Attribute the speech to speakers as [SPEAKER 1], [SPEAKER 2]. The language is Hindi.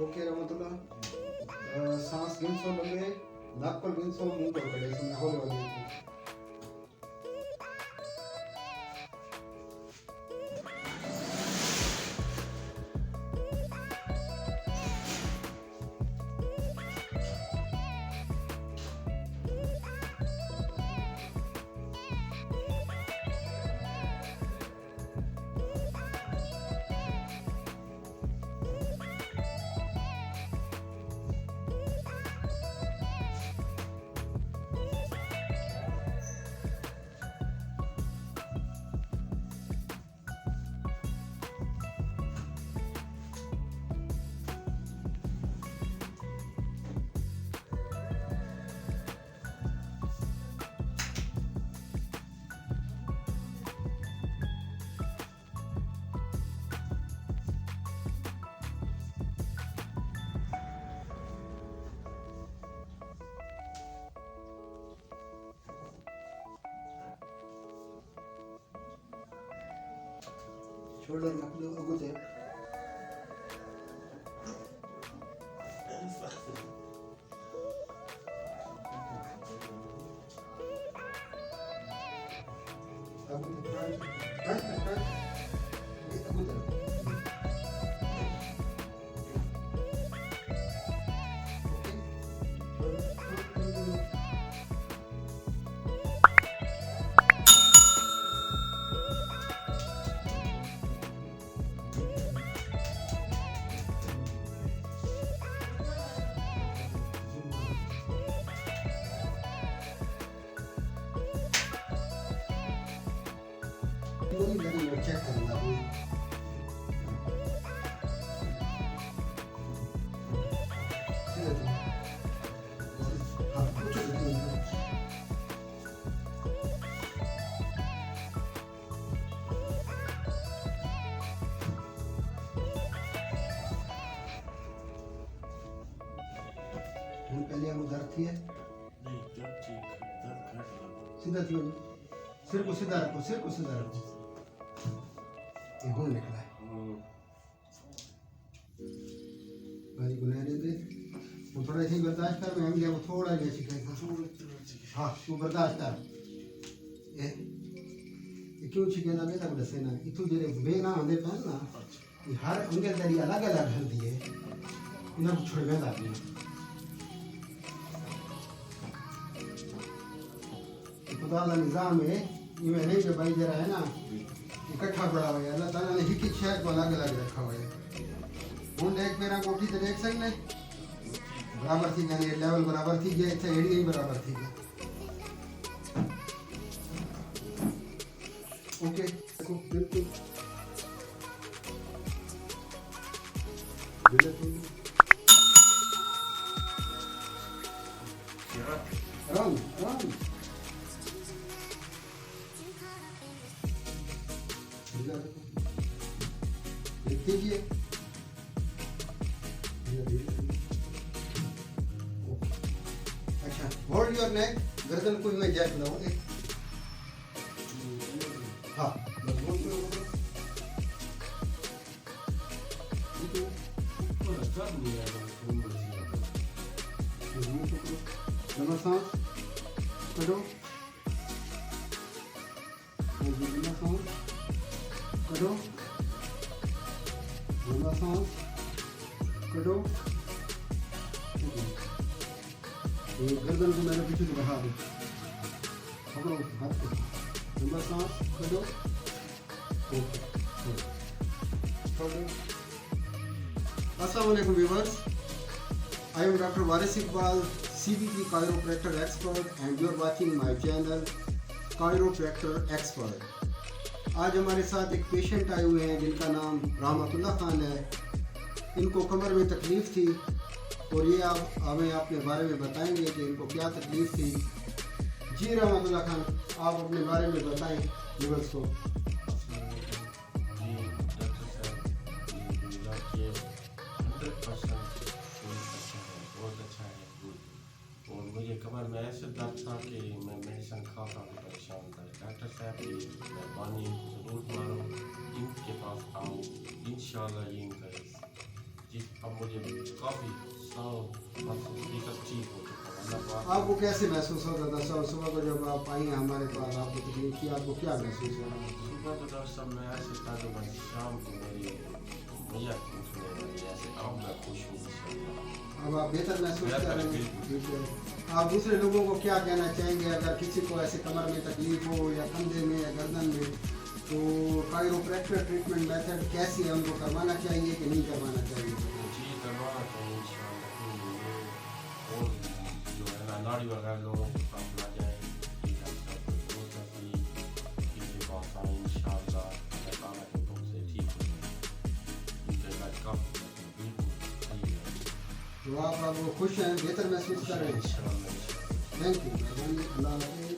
[SPEAKER 1] ओके रहमतुल्लाह सांस गिनसो लंबे नाक पर गिनसो मुंह पर कड़े इसमें हौले वाली शोल्डर नकलो अगुते चेक करूंगा पहले हम दर्द थी है नहीं दर्द ठीक दर्द घट सीधा थी सिर को सीधा रखो सिर को सीधा रखो ये हो निकला है भाई को नहीं दे वो थोड़ा ऐसे बर्दाश्त कर मैं गया वो थोड़ा जैसे कहेगा हाँ वो बर्दाश्त कर ये क्यों छिके ना बेटा बस ना इतु जेरे बेना होने पे ना ये हर अंगे तेरी अलग अलग हल्दी है इन्हें छोड़ में डालना खुदा का निज़ाम है ये नहीं जो भाई जरा है ना इकट्ठा पड़ा हुआ है अल्लाह ताला ने एक ही शहर को अलग अलग रखा हुआ है उन एक मेरा कोठी तो देख सकते बराबर थी यानी लेवल बराबर थी ये इतना एड़ी ही बराबर थी ओके देखो बिल्कुल रंग देखिए अच्छा होल्ड योर नेक गर्दन को मैं जैक लाऊं हाँ लंबा सांस करो लंबा सांस करो लंबा सांस करो ये गर्दन को मैंने पीछे से बढ़ा दो पकड़ो हाथ को लंबा सांस करो अस्सलाम वालेकुम viewers I am Dr. Waris Iqbal, CBT chiropractor expert, and you are watching my channel chiropractor expert. आज हमारे साथ एक पेशेंट आए हुए हैं जिनका नाम रहमतुल्लाह खान है। इनको कमर में तकलीफ़ थी और ये आप हमें अपने बारे में बताएंगे कि इनको क्या तकलीफ़ थी। जी रहमतुल्लाह खान, आप अपने बारे में बताएं व्यूअर्स को।
[SPEAKER 2] और मुझे कमर में ऐसे दर्द था कि मैं मेडिसिन खाता तो परेशान था। डॉक्टर साहब की मेहरबानी ज़रूर मारो, इनके पास आओ, इंशाल्लाह ये इनका जी अब मुझे काफ़ी 100% ठीक हो चुका है।
[SPEAKER 1] आपको कैसे महसूस होता था सुबह को जब आप आई हमारे पास, आपको तकलीफ की, आपको क्या महसूस हो रहा था?
[SPEAKER 2] सुबह तो डॉक्टर साहब मैं ऐसे था जो बस शाम को मेरी मैया पूछने लगी ऐसे, अब मैं खुश हूँ इंशाल्लाह।
[SPEAKER 1] अब आप बेहतर महसूस कर रहे हैं। आप दूसरे लोगों को क्या कहना चाहेंगे अगर किसी को ऐसे कमर में तकलीफ हो या कंधे में या गर्दन में, तो कायरोप्रैक्टर ट्रीटमेंट मेथड कैसी है, उनको करवाना चाहिए कि नहीं करवाना चाहिए?
[SPEAKER 2] जी करवाना चाहिए इंशाल्लाह। और जो है ना नाड़ी वगैरह लोगों को काम ना जाए,
[SPEAKER 1] तो आप खुश हैं, बेहतर महसूस कर रहे हैं? Thank you. अल्लाह हाफ़िज़।